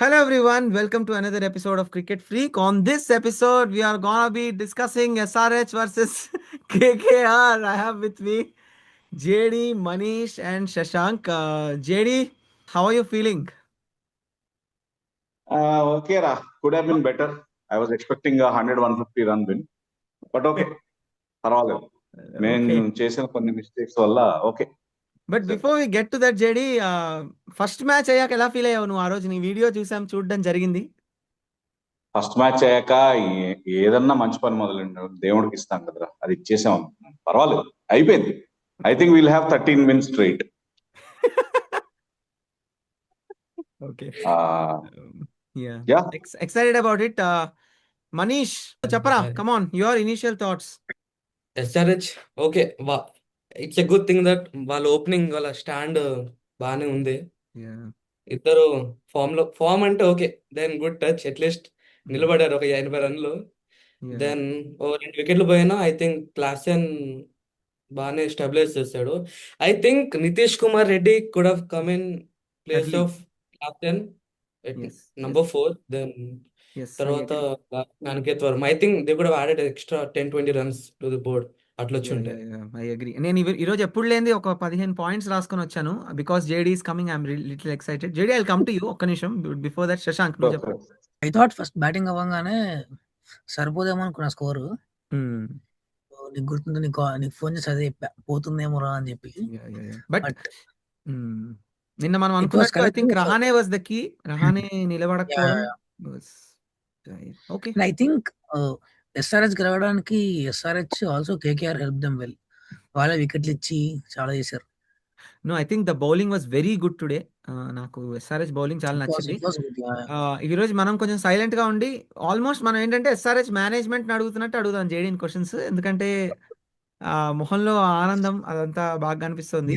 Hello everyone, welcome to another episode of Cricket Freak. On this episode, we are gonna be discussing SRH versus KKR. I have with me JD, Manish, and Shashank. JD, how are you feeling? Okay, could have been better. I was expecting a 100-150 run win, but okay, పర్వాలేదు. నేను Okay. చేసిన కొన్ని mistakes వల్ల okay. But before we get to that JD, first match అయ్యాక ఎలా feel అయ్యావు నువ్వు? ఆ రోజు నీ వీడియో చూడడం జరిగింది. ఫస్ట్ మ్యాచ్ అయ్యాక ఏదన్నా మంచి పని మొదలండి దేవుడికి ఇస్తాం కదరా, అది ఇచ్చేసాం. పర్వాలేదు, అయిపోయింది. I think will have 13 wins straight. ఓకే. Yeah excited about it. Manish చెప్పరా, come on, your initial thoughts. SRH okay it's a good thing that వాళ్ళ ఓపెనింగ్ వాళ్ళ స్టాండ్ బాగానే ఉంది. ఇద్దరు ఫామ్ అంటే okay, then good touch, at least నిలబడారు ఒక 80 runs. దెన్ ఓ 2 wickets పోయినా ఐ థింక్ క్లాసెన్ బాగానే స్టెబిలైజ్ చేశాడు. I think Nitish Kumar Reddy could have come in place Early. Of Klaasen Yes, number 4. Then yes, I తర్వాత agree. Aniket Varma, I think they could have added extra 10-20 runs to the board అట్లా వచ్చి ఉంటే. ఐ అగ్రీ. నేను ఈరోజు ఎప్పుడు లేనిది ఒక 15 points రాసుకొని వచ్చాను. Because JD is coming, I'm little excited. JD, I will come to you. ఒక్క నిమిషం, బిఫోర్ దట్ శశాంక్ నువ్వు చెప్పు. ఐ థాట్ ఫస్ట్ బ్యాటింగ్ అవ్వగానే సరిపోదేమో అనుకున్నా స్కోరు. నీకు గుర్తుంది, నీకు ఫోన్ చేసి అదే చెప్పా, పోతుందేమో రా అని చెప్పి. బట్ నిన్న మనం అనుకున్నట్టు I think Rahane was the key. Rahane నిలబడకపోవడం. ఓకే, ఐ థింక్ ఎస్ఆర్హెచ్ గెలవడానికి SRH also KKR help them well. వాళ్ళే వికెట్లు ఇచ్చి చాలా చేశారు. No, I think the bowling was very good today. నాకు ఎస్ఆర్హెచ్ బౌలింగ్ చాలా నచ్చింది. ఈ రోజు మనం కొంచెం సైలెంట్ గా ఉండి, ఆల్మోస్ట్ మనం ఏంటంటే ఎస్ఆర్హెచ్ మేనేజ్మెంట్ అడుగుతున్నట్టు అడుగుదాం జేడీని క్వశ్చన్స్. ఎందుకంటే మొహంలో ఆనందం అదంతా బాగా కనిపిస్తుంది.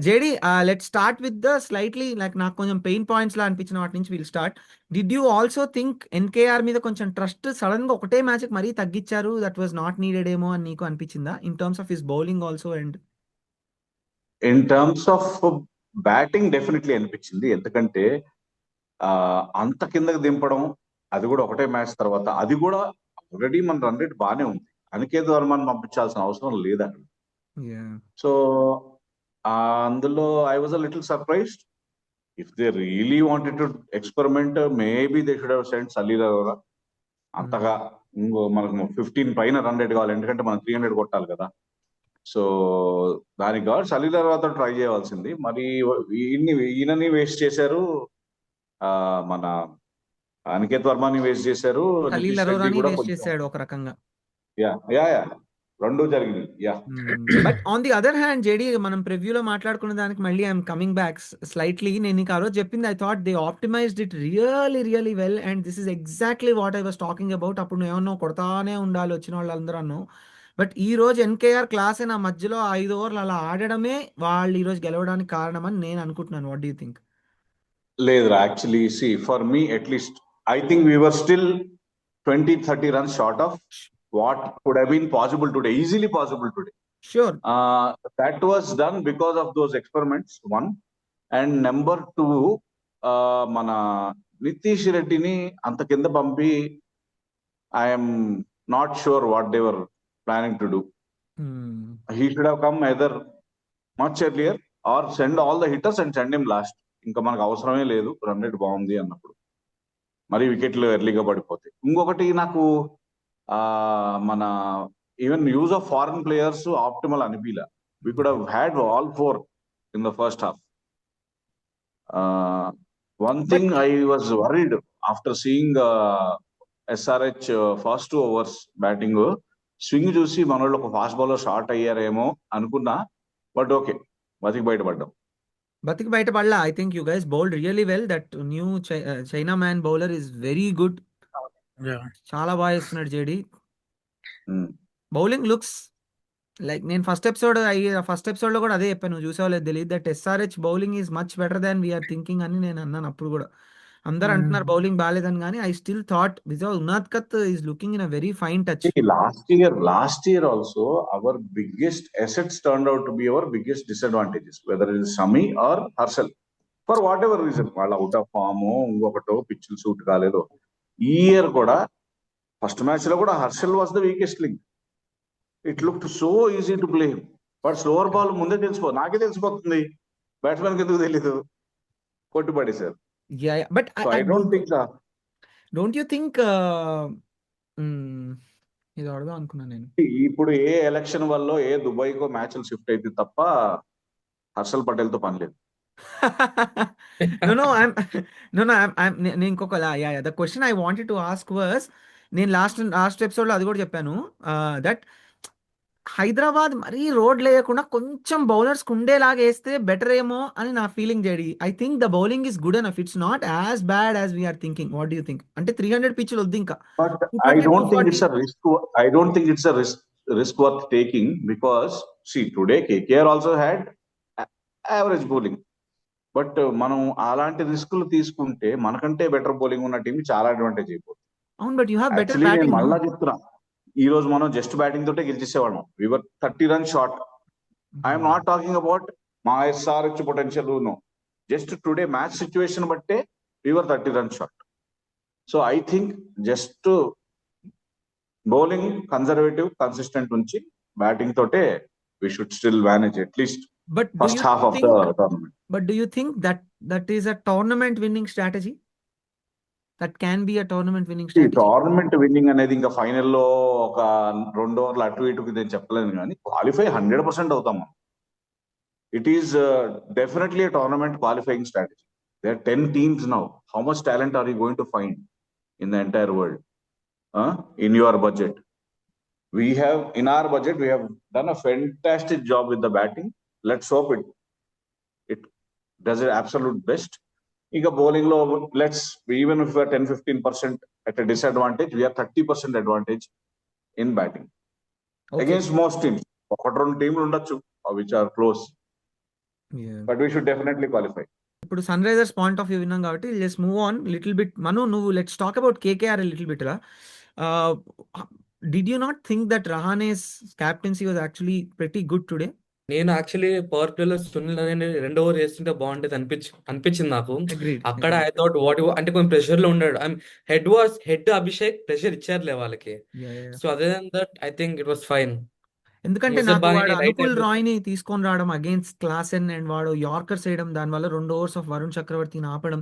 JD, let start with the slightly like నాకు కొంచెం పెయిన్ పాయింట్స్ లా అనిపించిన వాటి నుంచి will start. Did you also think NKR మీద కొంచెం ట్రస్ట్ సడన్ గా ఒకటే మ్యాచ్ మరీ తగ్గించారు, దట్ వాజ్ నాట్ నీడెడ్ ఏమో అని నీకు అనిపించిందా in terms of his bowling also? And in terms of batting definitely అనిపించింది. ఎందుకంటే అంత కిందకి దింపడం, అది కూడా ఒకటే మ్యాచ్ తర్వాత, అది కూడా ఆల్రెడీ మన రన్ రేట్ బాగానే ఉంది. అనికేత్ వర్మని పంపించాల్సిన అవసరం లేదు అక్కడ. సో అందులో I was a little surprised. If they really wanted to experiment, maybe they should have sent Salil Arora. అంతగా ఇంకో మనకు 15 పైన రన్ రేట్ కావాలి, ఎందుకంటే మనం 300 కొట్టాలి కదా. సో దానికి కావాలి సలీల్ అరోరాతో ట్రై చేయవలసింది. మరి ఈయనని వేస్ట్ చేశారు, మన అనికేత్ వర్మని వేస్ట్ చేశారు, నితీష్ రెడ్డి కూడా చేశాడు ఒక రకంగా. రెండు జరిగింది. But on the other hand JD, మనం ప్రివ్యూలో మాట్లాడుకున్న దానికి మళ్ళీ ఐఎమ్ కమింగ్ బ్యాక్ స్లైట్లీ. నేను నీకు ఆ రోజు చెప్పింది, I thought they optimised it really well, and this is exactly what I was talking about. అప్పుడు నువ్వు ఏమన్నా కొడతానే ఉండాలి వచ్చిన వాళ్ళందరూ అన్నావు. బట్ ఈ రోజు ఎన్కేఆర్ క్లాస్ నా మధ్యలో 5 overs అలా ఆడడమే వాళ్ళు ఈ రోజు గెలవడానికి కారణం అని నేను అనుకుంటున్నాను. What do you think? లేదు, actually see for me at least I think we were still 20-30 runs short of what could have been possible today, easily possible today. Sure. That was done because of those experiments, one. And number two, మన నితీష్ రెడ్డిని అంత కింద పంపి I am not sure what they were planning to do. He should have come either much earlier or send all the hitters and send him last. ఇంకా మనకు అవసరమే లేదు run rate బాగుంది అన్నప్పుడు, మరి వికెట్లు ఎర్లీగా పడిపోతాయి. ఇంకొకటి నాకు మన even use of foreign players optimal అనిపిలా. We could have had all 4 in the first half. One thing I was worried after seeing SRH first 2 overs batting swing చూసి మన వాళ్ళు ఒక ఫాస్ట్ బౌలర్ షార్ట్ అయ్యారేమో అనుకున్నా. బట్ ఓకే, బతికి బయటపడలా. I think you guys bowled really well. That new chinaman bowler is very good. చాలా బాగా చేస్తున్నాడు జేడీ. బౌలింగ్ లుక్స్ లైక్, నేను ఫస్ట్ ఎపిసోడ్ లో కూడా అదే చెప్పాను, నువ్వు చూసావో లేదు తెలియదు, that SRH bowling is much better than we're thinking అని నేను అన్నాను. అప్పుడు కూడా అందరు అంటున్నారు బౌలింగ్ బాగాలేదని, కానీ I still thought Unadkat is looking in a very fine touch. Last year also our biggest assets turned out to be our biggest disadvantages, whether it is Shami or Harshal. For whatever reason, వాళ్ళ out of form, ఇంకొకటో పిచ్చులు suit కాలేదు. ఈ year కూడా first match లో కూడా Harshal was the weakest link. It look so easy to play. But slower ball ముందే నాకే తెలిసిపోతుంది, బ్యాట్స్మెన్ కి ఎందుకు తెలీదు, కొట్టుబడి sir. But so I don't think don't you think ఇది అడగా అనుకున్నాను నేను. ఇప్పుడు ఏ ఎలక్షన్ వల్ల ఏ దుబాయ్కో మ్యాచ్లు షిఫ్ట్ అయితే తప్ప హర్షల్ పటేల్ తో పని లేదు. నేను ఇంకొక the question I wanted to ask was, నేను లాస్ట్ ఎపిసోడ్ లో అది కూడా చెప్పాను, దట్ హైదరాబాద్ మరీ రోడ్ లేకుండా కొంచెం బౌలర్స్ ఉండేలాగా వేస్తే బెటర్ ఏమో అని నా feeling JD. I think the bowling is good enough, it's not as bad as we're thinking. What do you think? అంటే 300 పిచ్లు వద్దు ఇంకా. But I don't think it's a risk. I don't think it's a risk worth taking, because see, today KKR also had average bowling. But మనం అలాంటి రిస్కులు తీసుకుంటే మనకంటే better bowling ఉన్న టీం చాలా అడ్వాంటేజ్ అయిపోతుంది. అవును, but you have better actually నేను బ్యాటింగ్. మళ్ళా చెప్తున్నా, ఈ రోజు మనం జస్ట్ బ్యాటింగ్ తోటే గెలిచేసేవాళ్ళం. We were 30 run short. I'm not talking about మా SRH potential, no, just today match situation బట్టే we were 30 run short. So I think just bowling conservative consistent ఉంచి బ్యాటింగ్ తోటే we should still manage at least But do first you half of the think tournament. but do you think that is a tournament winning strategy? That can be a tournament winning strategy? Tournament winnowing అనేది ఇంకా ఫైనల్లో ఒక 2 ఓవర్లు అటు ఇటుకి నేను చెప్పలేను, కానీ qualify 100% అవుతాం మనం. It is definitely tournament qualifying strategy. There 10 teams now. How much talent are you going to find in the entire world in your budget? In our budget we have done a fantastic job with the batting. Let's hope it does it absolute best. Iga bowling lo, even if we are 10-15% at a disadvantage, we are 30% advantage in batting. Okay. Against most teams. Okati rendu teamlu undachu which are close, Yeah. but we should definitely qualify. ఇప్పుడు Sunrisers point of view విన్నాం కాబట్టి let's move on little bit. నువ్వు let's talk about KKR little bit రా. Did you not think that Rahane's captaincy was actually pretty good today? నేను actually power ప్లేలో Sunil Naren 2 over వేస్తుంటే బాగుండేది అనిపించింది నాకు. Agreed. అక్కడ ఐ థాట్ అంటే కొంచెం ప్రెషర్ లో ఉన్నాడు. హెడ్ అభిషేక్ ప్రెషర్ ఇచ్చారులే వాళ్ళకి. Yeah. సో అదే that I think it was fine. ఎందుకంటే ముజర్ నాకు వాడు బాహిని రైట్ అనుకుల్ హ్యాండ్. రాయ్ ని తీసుకొని రావడం అగేన్స్ట్ క్లాసెన్ అండ్ వాడు యార్కర్స్ వేయడం, దానివల్ల 2 ఓవర్స్ ఆఫ్ వరుణ్ చక్రవర్తిని ఆపడం.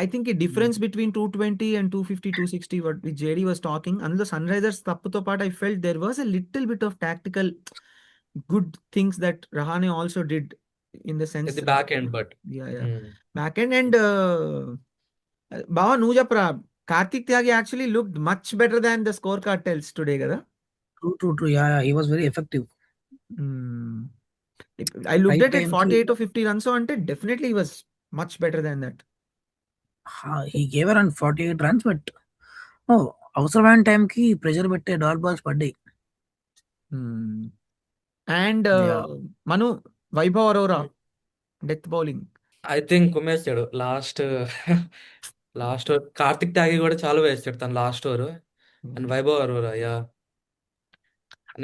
ఐ థింక్ ఈ difference between 220 and 250, 260 what JD was talking, అందులో సన్ రైజర్స్ తప్పుతో పాటు I felt there was a little bit of tactical good things that Rahane also did in the sense At the back end, but back end. And Baba, నువ్వు చెప్పరా, కార్తిక్ త్యాగి actually looked much better than the scorecard tells today కదా. True. Yeah, he was very effective. I looked Right at it time 48 or 50 runs, so అంటే definitely he was much better than that. he gave around 48 runs, but అవసరమైన time కి pressure పెట్టే dot balls పడ్డాయి. And మను, Vaibhav Arora death bowling I think కుమ్మేస్తాడు last over. Kartik Tyagi కూడా చాలా వేస్తాడు తను last over. And Vaibhav Arora, yeah.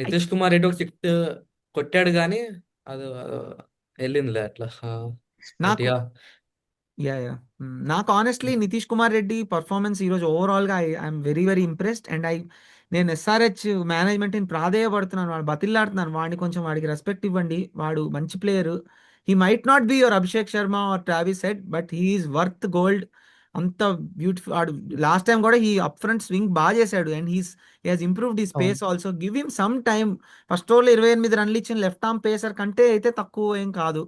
Nitish Kumar Reddy ఒక 6 కొట్టాడు కానీ అది వెళ్ళిందిలే అట్లా. నాకు నాకు ఆనెస్ట్లీ నితీష్ కుమార్ రెడ్డి పర్ఫార్మెన్స్ ఈరోజు ఓవరాల్గా I'm very very impressed. And నేను SRH మేనేజ్మెంట్ ప్రాధేయపడుతున్నాను, వాడు బతిల్లాడుతున్నాను, వాడిని కొంచెం వాడికి రెస్పెక్ట్ ఇవ్వండి. వాడు మంచి player. He might not be your Abhishek Sharma or Travis Head, but he's worth gold. అంత బ్యూటిఫుల్. వాడు లాస్ట్ టైం కూడా హీ అప్ ఫ్రంట్ స్వింగ్ బాగా చేశాడు. And he has improved his pace also. Give him some time. First ఓవర్లో 28 రన్లు ఇచ్చిన left arm pacer కంటే అయితే తక్కువ ఏం కాదు.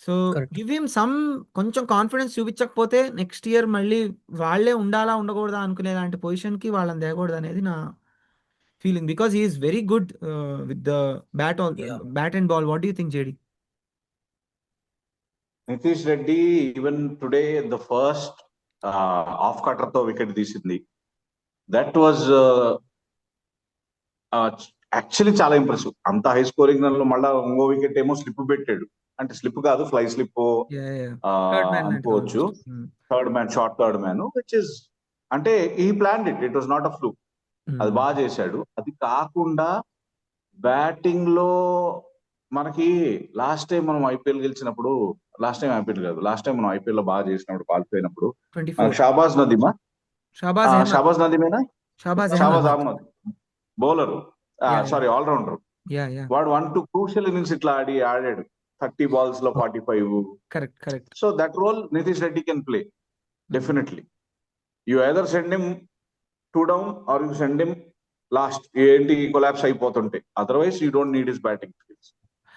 సో గివ్ హిమ్ సమ్, కొంచెం కాన్ఫిడెన్స్ చూపించకపోతే నెక్స్ట్ ఇయర్ మళ్ళీ వాళ్ళే ఉండాలా ఉండకూడదా అనుకునే లాంటి పొజిషన్కి వాళ్ళని తేకూడదు అనేది నా feeling, because he is very good with the bat and ball. What do you think, JD? Nitish Reddy even today the first of cutter తో వికెట్ తీసింది, దట్ వాజ్ యాక్చువల్లీ చాలా ఇంప్రెసివ్. అంత హై స్కోరింగ్ లో మళ్ళా ఇంకో వికెట్ ఏమో స్లిప్ పెట్టాడు. అంటే స్లిప్ కాదు, ఫ్లై స్లిప్ అనుకోవచ్చు. Short third man, which is అంటే ఈ planned it was not a fluke. అది బాగా చేశాడు. అది కాకుండా బ్యాటింగ్ లో మనకి లాస్ట్ టైం మనం IPL గెలిచినప్పుడు లాస్ట్ టైం ఐపీఎల్ కాదు, లాస్ట్ టైం మనం ఐపీఎల్ లో బాగా చేసినప్పుడు క్వాలిఫై అయినప్పుడు 24 మనకు షాబాజ్ నదీమా, షాబాజ్ అహ్మద్. షాబాజ్ నదీమేనా, Shahbaz Shahbaz Ahmed. Ahmed bowler, Yeah, sorry allrounder. yeah, yeah. వాడు 1-2 క్రూషియల్ ఇన్నింగ్స్ ఇట్లా ఆడాడు 30 balls లో 45. Correct. So that role Nitish Reddy can play definitely. You either send him 2 down or you send him last ఏంటి కొలాప్స్ అయిపోతుంటే, otherwise you don't need his batting skills.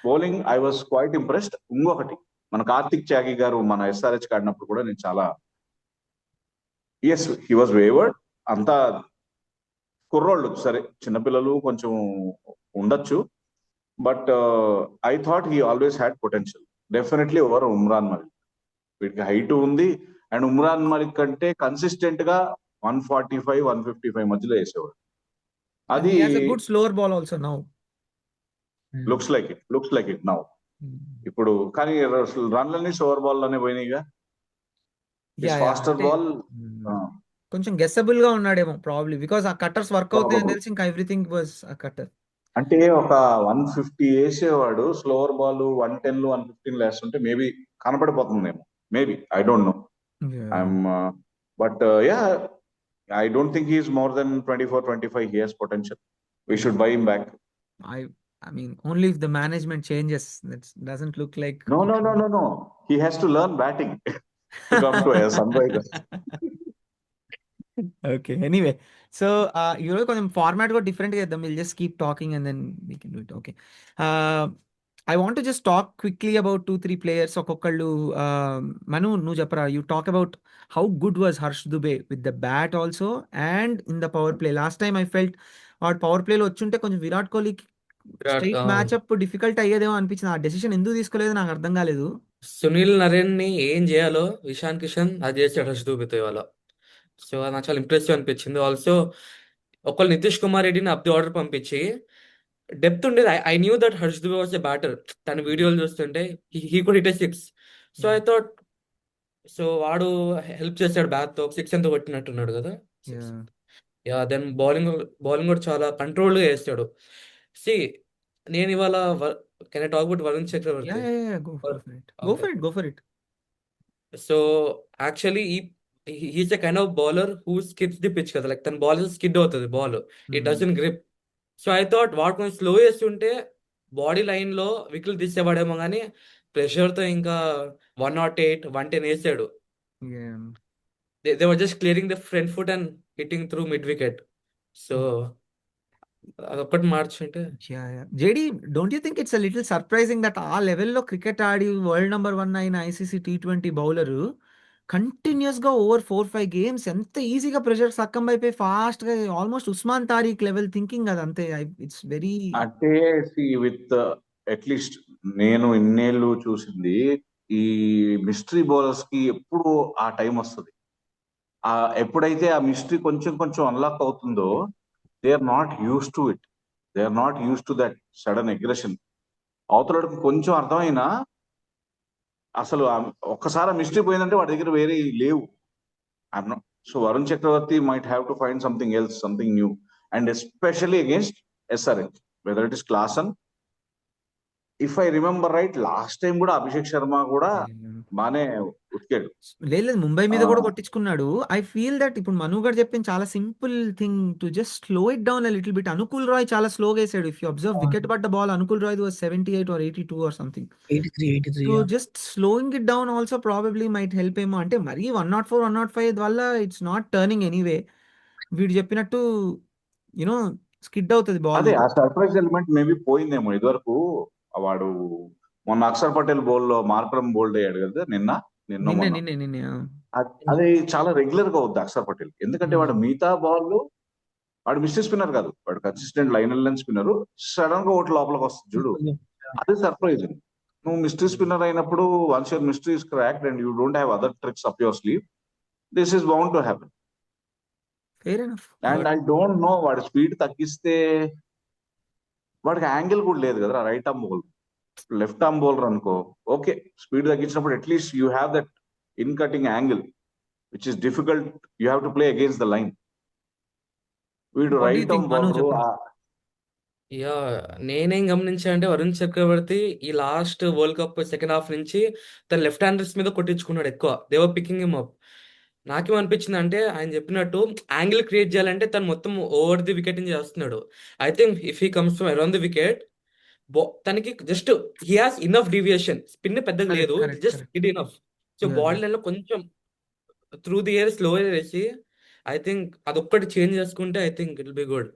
Bowling I was quite impressed. ఇంకొకటి మన కార్తిక్ త్యాగి గారు మన SRH ఆడినప్పుడు కూడా నేను చాలా, ఎస్ హీ వాజ్ వేవర్డ్. అంతా కుర్రోళ్ళు, సరే చిన్నపిల్లలు కొంచెం ఉండొచ్చు, but I thought he always had potential definitely over Umran Malik. వీటికి హైట్ ఉంది, అండ్ ఉమ్రాన్ మలిక్ కంటే కన్సిస్టెంట్ గా 145, 155 మధ్యలో వేసేవాడు. And అది he has a good slower ball also now. Looks like it now. ఇప్పుడు కానీ రన్లన్నీ ఓవర్ బాల్ లోనే పోయినాయిగా. Yeah, ఫాస్టర్ అంటే బాల్ కొంచెం గెస్సబుల్ గా ఉన్నాడేమో ప్రాబ్లీ, బికాస్ ఆ కట్టర్స్ వర్క్ అవుతాయని తెలిసి ఇంకా ఎవ్రీథింగ్ వాజ్ ఆ కట్టర్. అంటే ఒక 150 వేసేవాడు, స్లోవర్ బాల్ 110 115 వేస్తుంటే మేబీ కనపడిపోతుందేమో, maybe I don't know. I'm but yeah I don't think he is more than 24-25. He has potential. We should buy him back. I mean, only if the management changes. That doesn't look like. No. He has to learn batting to come to a Sunrisers. Okay. Anyway, so ఈరోజు కొంచెం format కూడా డిఫరెంట్గా చేద్దాం. Will just keep talking and then we can do it. Okay. I want just talk quickly about 2-3 players. ఒక్కొక్కళ్ళు మను నువ్వు చెప్పరా. You talk about how good was Harsh Dubey with the bat also and in the powerplay. Last time I felt వాడు పవర్ ప్లేలో వచ్చుంటే కొంచెం విరాట్ కోహ్లీకి straight మ్యాచ్అప్ difficult అయ్యేదేమో అనిపించింది. ఆ డెసిషన్ ఎందుకు తీసుకోలేదు నాకు అర్థం కాలేదు. సునీల్ నరేన్ ని ఏం చేయాలో ఇషాన్ కిషన్ అది చేసాడు హర్ష్ దూబేతో ఇవాళ. సో అది నాకు చాలా ఇంప్రెసివ్ అనిపించింది. ఆల్సో ఒకళ్ళు నితీష్ కుమార్ రెడ్డిని అప్ ది ఆర్డర్ పంపించి డెప్త్ ఉండేది. I knew that Harsh Dubey was a batter. తన వీడియోలు చూస్తుంటే he could hit a 6. So I thought, so వాడు హెల్ప్ చేశాడు బ్యాట్ తో 6 ఎంత కొట్టినట్టున్నాడు కదా. యా దెన్ బౌలింగ్ కూడా చాలా కంట్రోల్ గా వేస్తాడు. సి నేను ఇవాళ can I talk about Varun Chakravarthy? Go for it. So actually he's a kind of bowler who skips the pitch కదా, లైక్ తన బాల్ స్కిడ్ అవుతుంది, ball it doesn't grip. So I thought వాడు కొంచెం స్లో చేస్తుంటే బాడీ లైన్ లో వికెట్లు తీసేవాడేమో, కానీ pressure తో ఇంకా 108, 110 వేసాడు. They were just clearing the front foot and hitting through mid wicket. So అదొక్కటి మార్చుంటే. JD, don't you think it's a little surprising that ఆ లెవెల్లో క్రికెట్ ఆడి వరల్డ్ నెంబర్ 1 అయిన ICC T20 బౌలర్ కంటిన్యూస్ గా ఓవర్ 4-5 గేమ్స్ ఎంత ఈజీగా pressure సక్కం అయిపోయి fast గా almost Osman తారీక్ level thinking అది అంతే. ఇట్స్ వెరీ అంటే విత్ అట్లీస్ట్ నేను ఇన్నేళ్ళు చూసింది ఈ మిస్టరీ బౌలర్స్ కి ఎప్పుడు ఆ టైం వస్తుంది. ఎప్పుడైతే ఆ మిస్టరీ కొంచెం అన్లాక్ అవుతుందో they are not used to it. They are not used to that sudden aggression. అవతలకి కొంచెం అర్థమైనా అసలు ఒక్కసారి ఆ మిస్టరీ పోయిందంటే వాడి దగ్గర వేరే లేవు. So Varun Chakravarthy might have to find something else, something new, and especially against SRH, whether it is Klaasen. If I remember right last time కూడా అభిషేక్ శర్మ కూడా బానే ఉతికాడు. లేదు ముంబై మీద కూడా కొట్టించుకున్నాడు. ఐ ఫీల్ దట్ ఇప్పుడు మను గారు చెప్పిన చాలా simple thing to just slow it down little bit. Anukul Roy చాలా స్లోగా వేసాడు. ఇఫ్ యూ అబ్జర్వ్ వికెట్ పడ్డ ball Anukul Roy was 78 or 82 or something. 83. So just slowing it down also probably might help ఏమో. అంటే మరీ 104, 105 వల్ల ఇట్స్ నాట్ టర్నింగ్ ఎనీవే. వీడు చెప్పినట్టు యునో స్కిడ్ అవుతుంది బాల్. అదే ఆ సర్ప్రైజ్ ఎలిమెంట్ మేబీ పోయిందేమో. ఇదివరకు వాడు మొన్న అక్షర్ పటేల్ బౌల్ లో మార్క్రమ్ బౌల్డ్ అయ్యాడు కదా నిన్న. అది చాలా రెగ్యులర్ గా అవుద్ది అక్షర్ పటేల్. ఎందుకంటే వాడు మిగతా బాల్ వాడు మిస్టర్ స్పిన్నర్ కాదు, వాడు consistent line length spinner. Sudden గా ఒకటి లోపలికి వస్తుంది చూడు, అది సర్ప్రైజింగ్. నువ్వు మిస్టరీ స్పిన్నర్ అయినప్పుడు once your mystery is cracked and you don't have other tricks up your sleeve, this is bound to happen. And I don't know వాడి speed తగ్గిస్తే వాడికి యాంగిల్ కూడా లేదు కదా. Right arm bowler, left arm bowler అనుకో okay, speed తగ్గించినప్పుడు at least you have that in cutting angle which is difficult. You have to play against the line. వీడు right arm bowler. నేనేం గమనించా అంటే వరుణ్ చక్రవర్తి ఈ last World Cup second half నుంచి తన left handers మీద కొట్టించుకున్నాడు ఎక్కువ. They were picking him up. నాకేమనిపించింది అంటే ఆయన చెప్పినట్టు యాంగిల్ క్రియేట్ చేయాలంటే తను మొత్తం ఓవర్ ది వికెట్ చేస్తున్నాడు. I think if he comes from around the wicket, తనకి just he has enough deviation. Spin పెద్దగా కరెక్ట్ లేదు, correct just correct it enough. So body line లో కొంచెం త్రూ ది ఇయర్ స్లో చేసి I think అదొక్కటి change చేసుకుంటే I think it will be good.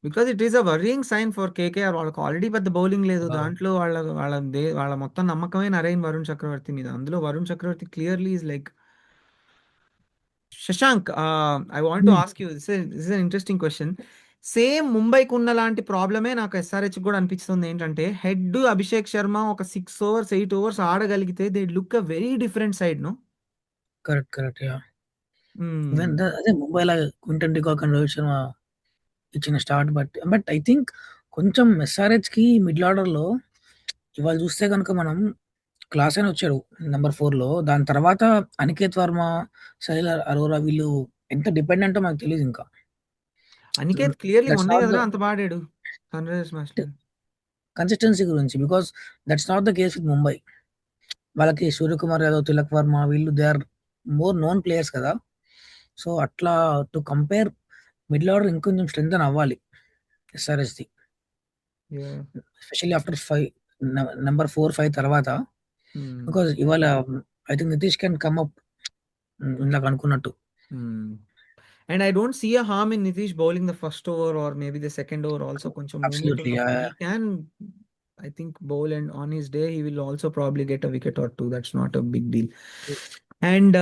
Because it is a worrying sign for KKR. వాళ్ళకి already పెద్ద bowling లేదు, దాంట్లో వాళ్ళ మొత్తం నమ్మకమే నరేన్ వరుణ్ చక్రవర్తి మీద. అందులో Varun Chakravarthy clearly is like Shashank. I want to ask you, this is an interesting question. Same ముంబైకి ఉన్న లాంటి ప్రాబ్లమే నాకు ఎస్ఆర్హెచ్ కూడా అనిపిస్తుంది. ఏంటంటే హెడ్ అభిషేక్ శర్మ ఒక 6 ఓవర్స్ 8 ఓవర్స్ ఆడగలిగితే they look a very different side. No correct correct అదే ముంబైలో Quinton de Kock and Rohit Sharma ఇచ్చిన స్టార్ట్ బట్ ఐ థింక్ కొంచెం ఎస్ఆర్హెచ్ కి మిడిల్ ఆర్డర్ లో ఇవాళ చూస్తే కనుక మనం క్లాస్ అని వచ్చాడు నెంబర్ 4 లో. దాని తర్వాత అనికేత్ వర్మ, సైల్ అరోరా వీళ్ళు ఎంత డిపెండెంట్ మనకు తెలియదు ఇంకా. అనికేత్ క్లియర్లీ దట్స్ మొన్నే నాట్ ద కదా అంత బాడాడు సన్ రైజర్స్ మ్యాచ్ లో. కన్సిస్టెన్సీ గురించి, because that's not the case with Mumbai. వాళ్ళకి సూర్యకుమార్ యాదవ్, తిలక్ వర్మ వీళ్ళు they are more known players కదా. సో అట్లా టు కంపేర్ మిడిల్ ఆర్డర్ ఇంకొంచెం స్ట్రెంగ్ అవ్వాలి SRH the, especially after 5 number 4 5 తర్వాత. బికాస్ ఇవాళ I think Nitish can come up ఇందాక అనుకున్నట్టు. And I don't see a harm in Nitish bowling the first over or maybe the second over also. కొంచెం movement Absolutely, ఉన్నప్పుడు yeah. he can, I think, bowl, and on his day he will also probably get a wicket or two. That's not a big deal. And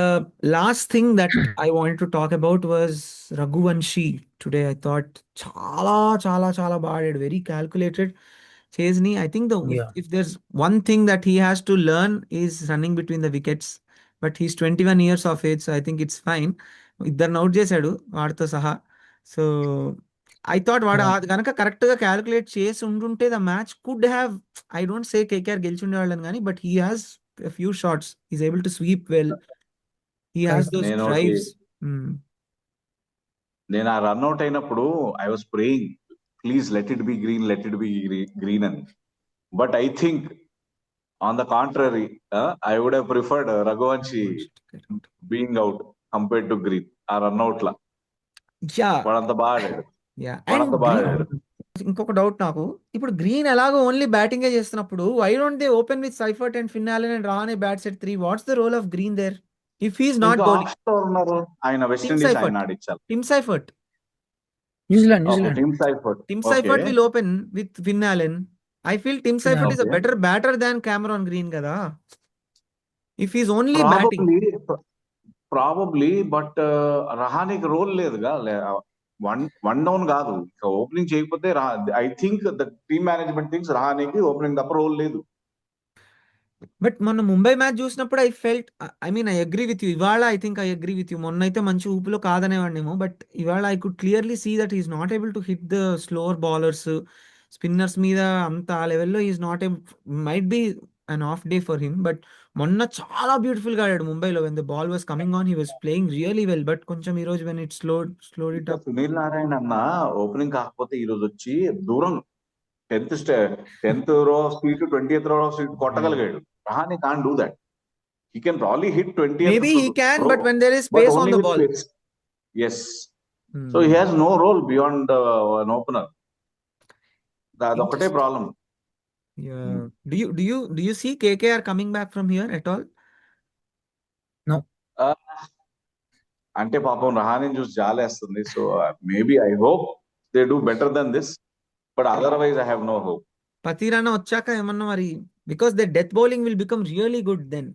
last thing that I wanted to talk about was Raghuvanshi. Today I thought chala chala chala bad, very calculated. Chesney, I think Yeah. if there's one thing that he has to learn is running between the wickets. But he's 21 years of age, so I think it's fine. ఇద్దరిని out చేశాడు వాడితో సహా. So I thought వాడు Yeah. అది కనుక correct గా calculate చేసి ఉంటుంటే the match could have, I don't say KKR గెలిచి ఉండేవాళ్ళని కానీ, but he has few shots, is able to sweep well, he has Correct. Those నేను డ్రైవ్స్. నేను ఆ రన్అట్ అయినప్పుడు I was praying please let it be green, let it be green అని. But I think on the contrary I would have preferred Raghuvanshi being out compared to Green. ఆ రన్అట్ లా వాడంత బాగా ఆడాడు, వాడంత బాగా ఆడాడు. ఇంకొక డౌట్ నాకు, ఇప్పుడు గ్రీన్ ఎలాగో ఓన్లీ బ్యాటింగ్ చేస్తున్నప్పుడు why don't they open with Seifert and Finn Allen and Rahane bats at 3? What's the role of Green there if he's not bowling? ఉన్నారు ఆయన వెస్ట్ టిమ్ ఇండీస్, సైఫర్ట్, ఆయన ఆడించాలి. Tim Seifert team Seifert. Tim Seifert will open with Finn Allen. I feel Tim Seifert is a okay. better batter than Cameron Green kada. If he's only batting. Probably but రహానికి role లేదుగా, one down కాదు, opening చేయకపోతే I think the team management things రహానికి opening తప్ప role లేదు. But మొన్న Mumbai match చూసినప్పుడు I felt, I mean I agree with you. ఇవాళ I think I agree with you. మొన్న అయితే మంచి ఊపులో కాదనేవాడినేమో, బట్ ఇవాళ I could clearly see that is not able to hit the slower bowlers, spinners మీద అంత ఆ లెవెల్లో is not a, might be an off day for him. But మొన్న చాలా బ్యూటిఫుల్ గా ఆడాడు ముంబైలో. When the ball was coming on he was playing really well. But కొంచెం ఈ రోజు when it slowed it up. Sunil Narayana అన్న ఓపెనింగ్ కాకపోతే ఈ రోజు వచ్చి దూరం 10th రో ఆఫ్ స్పీడ్ 20th రో ఆఫ్ స్పీడ్ కొట్టగలిగాడు. Rahane can't do that. He can probably hit 20th. Maybe he can, but when there is space on the ball. Yes. So he has no role beyond an opener. That's ఒకటే problem. Yeah. Do you see KKR coming back from here at all? No. అంటే పాపం రహానేని చూసి జాలేస్తుంది. So maybe I hope they do better than this, but otherwise I have no hope. Pathirana వచ్చాక ఏమన్నా మరి, because the death bowling will become really good then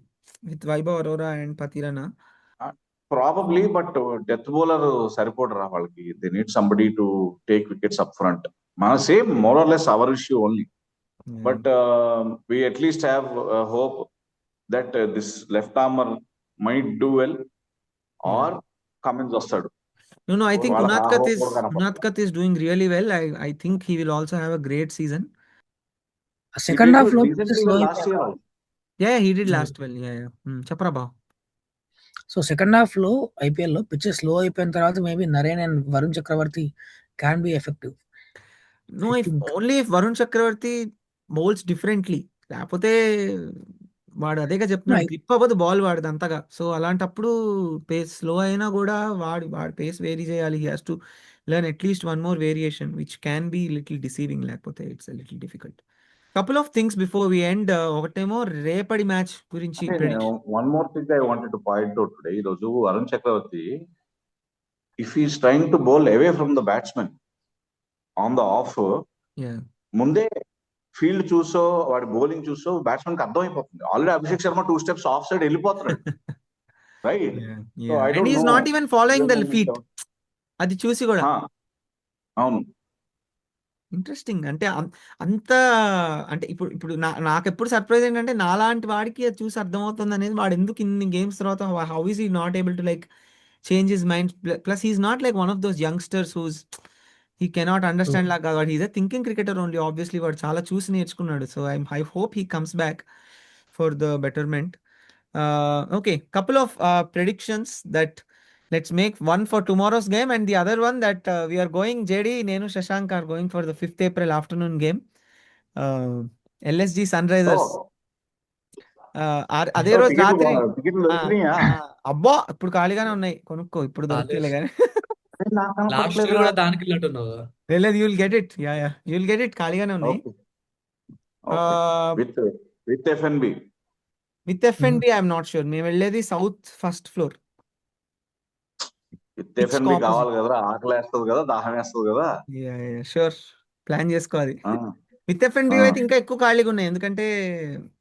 with Vaibhav Arora and Pathirana. Probably, but death bowler సరిపోడరా వాళ్ళకి. They need somebody to take wickets up front. మన same more or less our issue only. But we at least have hope that this left armer might do well, or Cummins వస్తాడు. No, I think Unadkat is doing really well. I think he will also have a great season. Second half లో last year. Yeah, he did last well. Yeah. Chapra ba. So second half లో IPL లో pitches slow అయిపోయిన తర్వాత maybe Narine and Varun Chakravarthy can be effective. No, I if think. Only if Varun Chakravarthy bowls differently, లేకపోతే వాడు అదేగా No, చెప్తున్నాను, grip అవ్వదు ball వాడిది అంతగా. సో అలాంటప్పుడు పేస్ స్లో అయినా కూడా వాడి పేస్ వేరీ చేయాలి. He has to learn at least one more variation which can be little deceiving, లేకపోతే it's little difficult. Couple of things before we end. ఒకటేమో రేపటి మ్యాచ్ గురించి అంటే నేను prediction. One more thing I wanted to point out today. ఈ రోజు Arun Chakravarthy, if is trying to bowl away from the batsmen on the off, ముందే field చూసో వాడి బౌలింగ్ చూసో బ్యాట్స్మెన్ కి అర్థమైపోతుంది. Already Abhishek Sharma 2 steps off side వెళ్ళిపోతున్నాడు, right? So I and don't is no. Not even following the feet, అది చూసి కూడా. అవును. ఇంట్రెస్టింగ్. అంటే అంత అంటే ఇప్పుడు ఇప్పుడు నాకెప్పుడు సర్ప్రైజ్ ఏంటంటే, నాలాంటి వాడికి అది చూసి అర్థమవుతుంది అనేది, వాడు ఎందుకు ఇన్ని గేమ్స్ తర్వాత how is he not able to like change his mind. Plus he's not like one of those youngsters whose he cannot understand లాగా. వాడు he's a thinking cricketer only. Obviously వాడు చాలా చూసి నేర్చుకున్నాడు. So I hope he comes back for the betterment. Okay, couple of predictions that let's make one for tomorrow's game and the other one that we are going, JD, Nenu, Shashank are going for the 5th April afternoon game. LSG Sunrisers. అదే రోజు రాత్రి. టికెట్లు దొరికినాయా? అబ్బా, ఇప్పుడు ఖాళీగానే ఉన్నాయి, కొనుక్కో, ఇప్పుడు దొరుకుతాయిలే కానీ. నాకు లాస్ట్ కనపడట్లేదు. కూడా దానికి వెళ్ళట్టున్నావు. లేదు, you will get it. Yeah you will get it, ఖాళీగానే ఉన్నాయి. With FnB. With FnB I'm not sure. మేము వెళ్ళేది south first floor. With FnB కావాలి కదా, ఆకలి వేస్తుంది కదా, దాహం వేస్తుంది కదా. షూర్, ప్లాన్ చేసుకోవాలి. విత్ ఎఫ్ఎన్బి అయితే ఇంకా ఎక్కువ ఖాళీగా ఉన్నాయి, ఎందుకంటే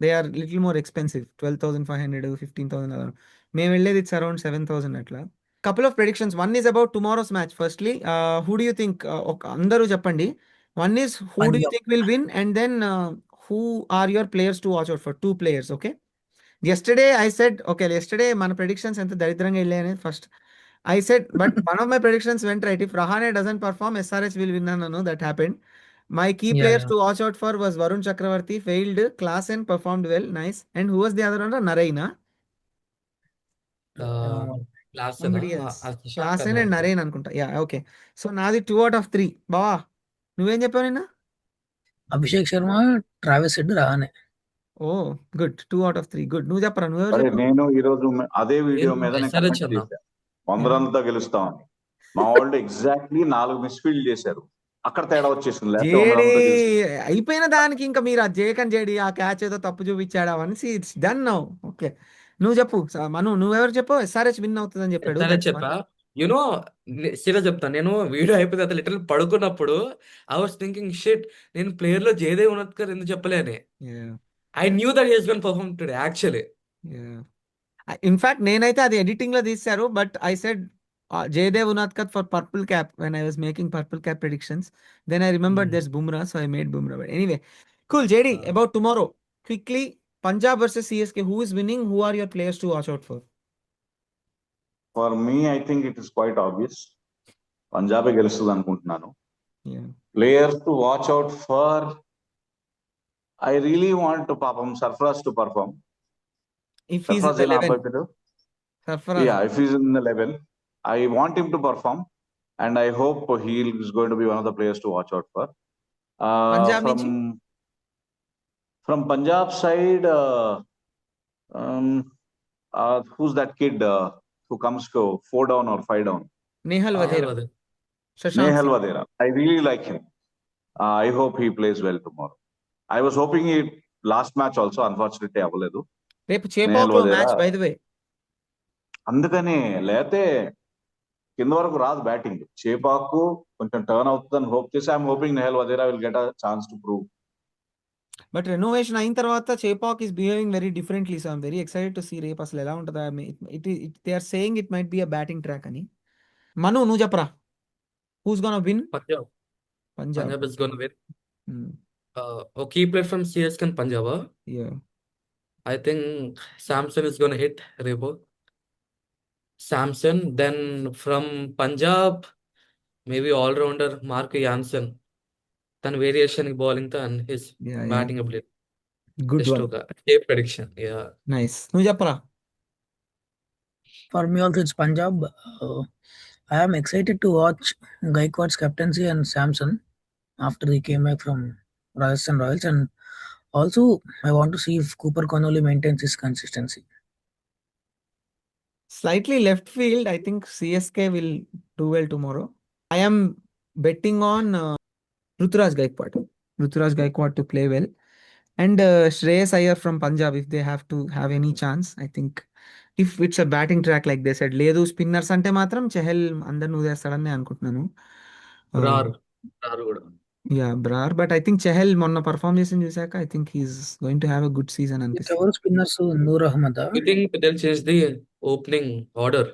they are little more expensive. 12,500, 15,000 అలా. మేము వెళ్ళేది ఇట్స్ అరౌండ్ 7,000 అట్లా. Couple of predictions. One is about tomorrow's match. Firstly, who do you think, అందరూ చెప్పండి. One is who do you think will win, and then who are your players to watch out for. 2 players, okay? Yesterday I said, okay, yesterday మన predictions ఎంత దరిద్రంగా వెళ్ళాయి అనేది first. I said, but one of my predictions went right. If Rahane doesn't perform, SRH will win. No, that happened. My key players to watch out for was Varun Chakravarti, failed. Klassen performed well, nice. And who was the other one? Naraina. Somebody else. Klassen and Narain అనుకుంటా. Yeah, okay. So నాది 2 out of 3. బావా, నువ్వేం చెప్పావు నిన్న? Abhishek Sharma, Travis Head, Rahane. Oh good, 2 out of 3. Good. నువ్వు చెప్పరా, నువ్వెవరు చెప్పావు? నేను ఈ రోజు అదే వీడియో మీద నేను SRH కమెంట్ అన్నా. చేశాను, 100 రన్లతో గెలుస్తామని. మా వాళ్ళు ఎగ్జాక్ట్లీ 4 మిస్ఫీల్డ్ చేశారు, అక్కడ తేడా వచ్చేసింది. లేకపోతే 100 జేడి రన్లతో గెలుస్తాం. అయిపోయిన దానికి ఇంకా మీరు అది చేయకండి. జేడి ఆ క్యాచ్ ఏదో తప్పు చూపించాడు అవన్నీ, ఇట్స్ డన్ నౌ. ఓకే, నువ్వు చెప్పు మను, నువ్వెవరు చెప్పు? SRH విన్ అవుతుందని చెప్పాడు. SRH చెప్పా. యునో సీరియస్ చెప్తా, నేను వీడియో అయిపోతే అతను లిటరల్ పడుకున్నప్పుడు ఐ వాస్ థింకింగ్ షిట్, నేను ప్లేయర్ లో జయదేవ్ ఉన్నత్కర్ ఎందుకు చెప్పలేని. I knew that he is gone perform today actually. In fact నేనైతే అది ఎడిటింగ్ లో తీశారు, but I said Jaydev Unadkat for purple cap when I was making purple cap predictions. Then I remembered there's Bumrah, so I made Bumrah. But anyway, cool. JD, about tomorrow quickly, Punjab versus CSK, who is winning, who are your players to watch out for? For me I think it is quite obvious, పంజాబే గెలుస్తుంది అనుకుంటున్నాను. Players to watch out for, I really want to పాపం Sarfaraz to perform. If he's in the 11. Sarfaraz. Yeah, if he's in the 11, I want him to perform, and I hope he is going to be one of the players to watch out for. Punjab from Punjab side, who's that kid who comes to 4 down or 5 down? Nehal Vadera. Nehal Vadera. I really like him. I hope he plays well tomorrow. I was hoping he last match also, unfortunately avaledu. రేపు చేపాకులో match by the way, అందుకని లేతే కింద వరకు రాదు batting. చేపాకు కొంచెం turn అవుతుందని hope చేసి I'm hoping Nehal Wadhera will get a chance to prove. But renovation అయిన తర్వాత Chepauk is behaving very differently, so I'm very excited to see రేపు అసలు ఎలా ఉంటుందా. They are saying it might be a batting track అని. మను, నువ్వు చెప్పరా, who's gonna win? Punjab is gonna win. ఓ key player from CSK and Punjab. I think Samson is going to hit Rebo. Samson. Then from Punjab, maybe all-rounder Mark Jansen. Then variation in bowling and his batting ability. Good one. Safe prediction. Yeah. Nice. Nu cheppara. For me also it's Punjab. I am excited to watch Gaikwad's captaincy and Samson. after he came back from Rajasthan Royals. And also, I want to see if Cooper Connolly maintains his consistency. Slightly left field, I think CSK will do well tomorrow. I am betting on Ruturaj Gaikwad to play well. And Shreyas Iyer from Punjab, if they have to have any chance, I think if it's a batting track like they said, లేదు spinners అంటే మాత్రం చెహల్ అందరిని ఊదేస్తాడని నేను అనుకుంటున్నాను. బ్రార్ కూడా. Yeah Brar, but I think Chahal మొన్న perform చేసింది చూసాక I think he's going to have a good season అనిపిస్తుంది. ఎవరు spinners? Noor Ahmad. I think they'll change the opening order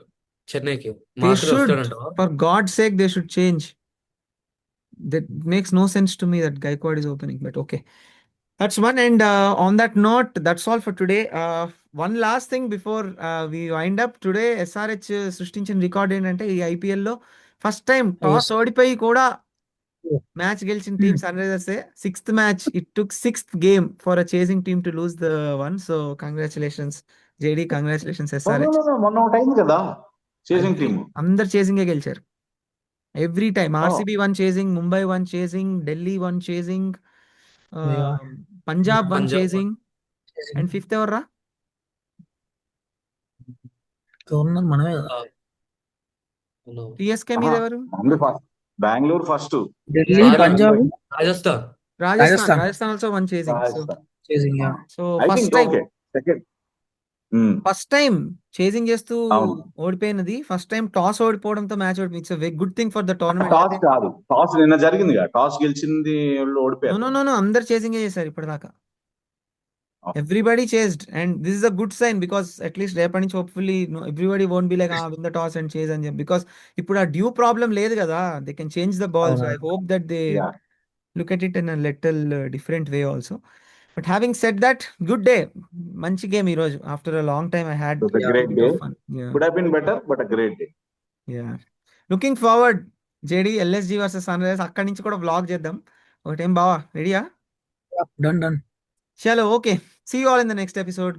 చెన్నైకి. They మార్కర్ should, వస్తాడంట. for God's sake, they should change. That makes no sense to me that Gaikwad is opening, but okay. That's one. And on that note, that's all for today. One last thing before we wind up today, SRH సృష్టించిన record ఏంటంటే ఈ IPL లో first time toss ఓడిపోయి కూడా match గెలిచిన team Sunrisers. 6th match, it took 6th game for a chasing team to lose the one. So congratulations JD, congratulations SRH. మొన్న ఒకటి అయింది కదా చేసింగ్ టీమ్, అందరు చేసింగే గెలిచారు. Every time RCB one chasing, Mumbai one chasing, Delhi one chasing, Punjab one chasing, and 5th ఎవర్రా? Governor మనమే. TSK మీద ఎవరు? Bengaluru first, Delhi, Punjab, Rajasthan also one chasing. So first time chasing చేస్తూ ఓడిపోయినది, ఫస్ట్ టైం టాస్ ఓడిపోవడంతో మ్యాచ్ ఓడిపోయింది. It's a good thing for the tournament. Toss కాదు, toss నిన్న జరిగింది కదా, టాస్ గెలిచింది ఓడిపోయారు. నో అందరు చేసింగే చేశారు ఇప్పటిదాకా. Everybody chased, and this is a good sign, because at least రేపటి నుంచి hopefully everybody won't be like win the toss and chase అని చెప్పి, బికాస్ ఇప్పుడు ఆ డ్యూ ప్రాబ్లం లేదు కదా, they can change the ball. So I hope that they look at it in a little different way also. But having said that, good day. Manchi game ee roju. After a long time, I had a great day. Fun. Yeah. Could have been better, but a great day. Yeah. Looking forward, JD, LSG versus Sunrise. Akkadi nunchi kuda vlog cheddam. Okay, em bawa, ready? Done. Chalo, okay. See you all in the next episode.